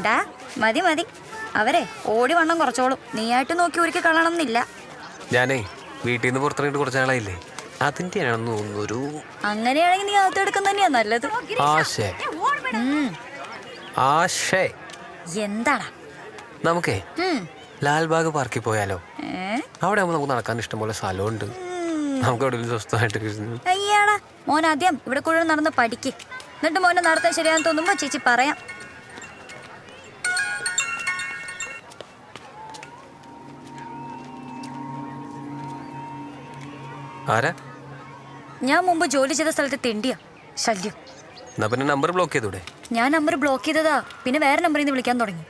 ഡാ മതി മതി, അവരെ ഓടി വണ്ണം കുറച്ചോളും. നീയായിട്ട് നോക്കി ഒരിക്കൽ കാണണമെന്നില്ല. ഞാനേ വീട്ടിൽ നിന്ന് പുറത്തിറങ്ങിട്ട് കുറച്ച് നാളായില്ലേ, അതിന്റെ ആണെന്ന് തോന്നുന്നു. അങ്ങനെയാണെങ്കിൽ നീ അകത്തെടുക്കുന്ന തന്നെയാ നല്ലത്. എന്താടാ നമുക്കേ ലാൽബാഗ് പാർക്കിൽ പോയാലോ? അവിടെ ആകുമ്പോൾ നമുക്ക് നടക്കാൻ ഇഷ്ടംപോലെ സ്ഥലമുണ്ട്. നമുക്ക് എവിടെയെങ്കിലും സ്വസ്ഥമായിട്ട്. അയ്യാടാ മോൻ, ആദ്യം ഇവിടെ കൂടുതൽ നടന്ന് പഠിക്ക്. എന്നിട്ട് മോനെ നടത്താൻ ശരിയാന്ന് തോന്നുമ്പോ ചേച്ചി പറയാം. ആരാ? ഞാൻ മുമ്പ് ജോലി ചെയ്ത സ്ഥലത്ത് തെണ്ടിയാ ശല്യം. പിന്നെ നമ്പർ ബ്ലോക്ക് ചെയ്തൂടെ? ഞാൻ നമ്പർ ബ്ലോക്ക് ചെയ്തതാ, പിന്നെ വേറെ നമ്പറിൽ നിന്ന് വിളിക്കാൻ തുടങ്ങി.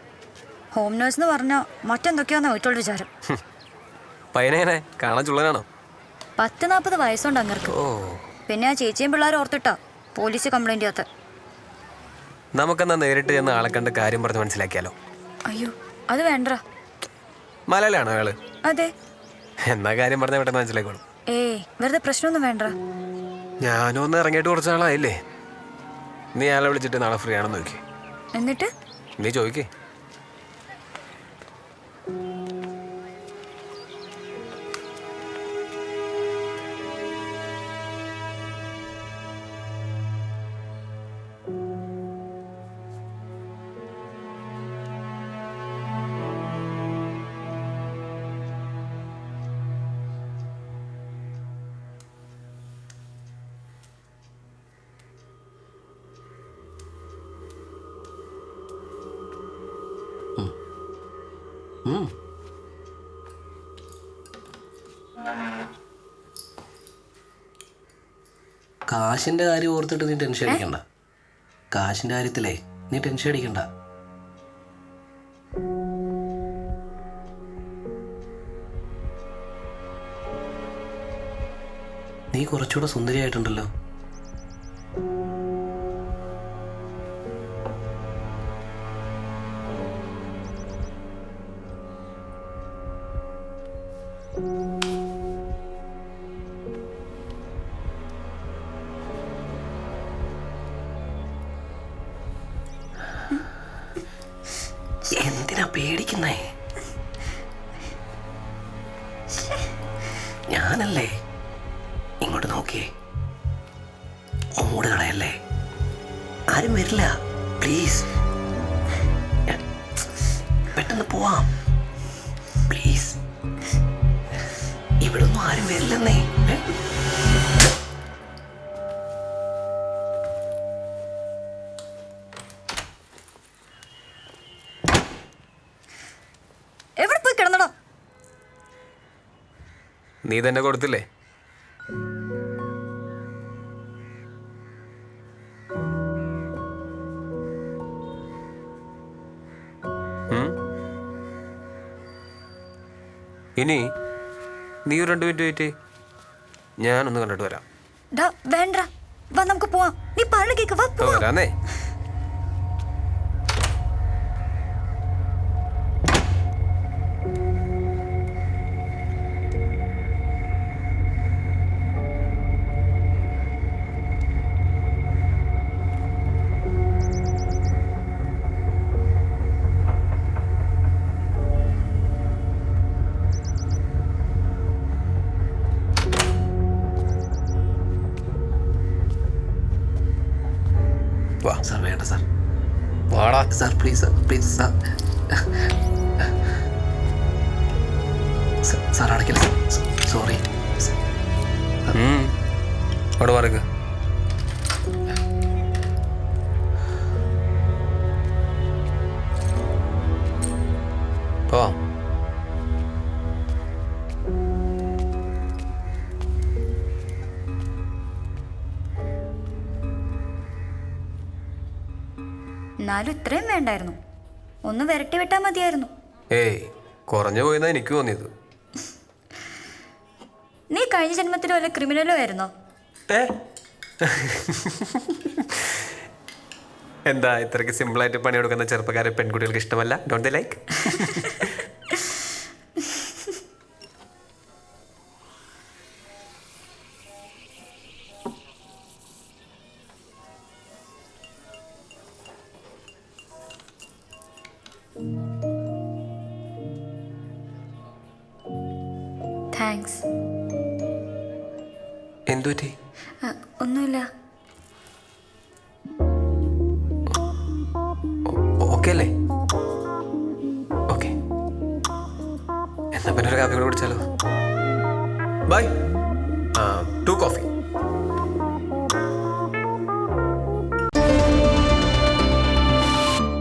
ഹോം നേഴ്സ് എന്ന് പറഞ്ഞാൽ മറ്റെന്തൊക്കെയാന്നാ വീട്ടുള്ള വിചാരം. പയ്യനെങ്ങനെ കാണാൻ ചുള്ളനാണോ? 40 വയസ്സുണ്ട് അങ്ങർക്ക്. പിന്നെ ആ ചേച്ചിയും പിള്ളേരും ഓർത്തിട്ടാ പോലീസ് കംപ്ലൈന്റ് ചെയ്യാത്ത. നമുക്കെന്നാ നേരിട്ട് ചെന്ന് ആളെ കണ്ട് കാര്യം പറഞ്ഞ് മനസ്സിലാക്കിയാലോ? അയ്യോ അത് വേണ്ട. മലയാളാണോ അയാള്? അതെ. എന്നാ കാര്യം പറഞ്ഞാൽ പെട്ടെന്ന് മനസ്സിലാക്കോളും. വെറുതെ പ്രശ്നമൊന്നും വേണ്ട. ഞാനും ഒന്ന് ഇറങ്ങിയിട്ട് കുറച്ച് നാളായില്ലേ. നീ അയാളെ വിളിച്ചിട്ട് നാളെ ഫ്രീ ആണെന്ന് നോക്കി. എന്നിട്ട് നീ ചോദിക്കേ. കാശിന്റെ കാര്യം ഓർത്തിട്ട് നീ ടെൻഷൻ അടിക്കണ്ട. കാശിന്റെ കാര്യത്തിലേ നീ ടെൻഷൻ അടിക്കണ്ട. നീ കുറച്ചുകൂടെ സുന്ദരിയായിട്ടുണ്ടല്ലോ. എന്തിനാ പേടിക്കുന്നേ? ഞാനല്ലേ. ഇങ്ങോട്ട് നോക്കിയേ. മൂട് കളയല്ലേ. ആരും വരില്ല. പ്ലീസ് പെട്ടെന്ന് പോവാം. പ്ലീസ്. ഇവിടൊന്നും ആരും വരില്ലെന്നേ. എവിടെ പോയി കിടന്നടോ? നീ തന്നെ കൊടുത്തില്ലേ? ഇനി നീ 2 മിനിറ്റ് വെയിറ്റ്. ഞാനൊന്ന് കണ്ടിട്ട് വരാം. വേണ്ട, വാ നമുക്ക് പോവാം. നീ പറഞ്ഞു കേക്ക്. വരാന്നേ. സാർ വേണ്ട സാർ. വാടാ sir please sir, please sir. Sir അടയ്ക്കില്ല സാർ. സോറി. അവിടെ പറയക്ക്. പോവാം. എന്നാലും ഇത്രയും വേണ്ടായിരുന്നു. ഒന്ന് വിരട്ടി വിട്ടാൽ മതിയായിരുന്നു. കുറഞ്ഞു പോയെന്നാ എനിക്ക് തോന്നിയത്. നീ കഴിഞ്ഞ ജന്മത്തിൽ വല്ല ക്രിമിനലോ ആയിരുന്നോ? എന്താ ഇത്രയ്ക്ക് സിമ്പിളായിട്ട് പണിയെടുക്കുന്ന ചെറുപ്പക്കാരെ പെൺകുട്ടികൾക്ക് ഇഷ്ടമല്ല? Don't they like? താങ്ക്സ്. എന്തു പറ്റി? ഒന്നുമില്ല. ഓക്കെ അല്ലേ? ഓക്കെ, എന്നാ പിന്നെ ഒരു കാപ്പി കൂടെ കുടിച്ചാലോ? ബൈ. 2 കോഫി.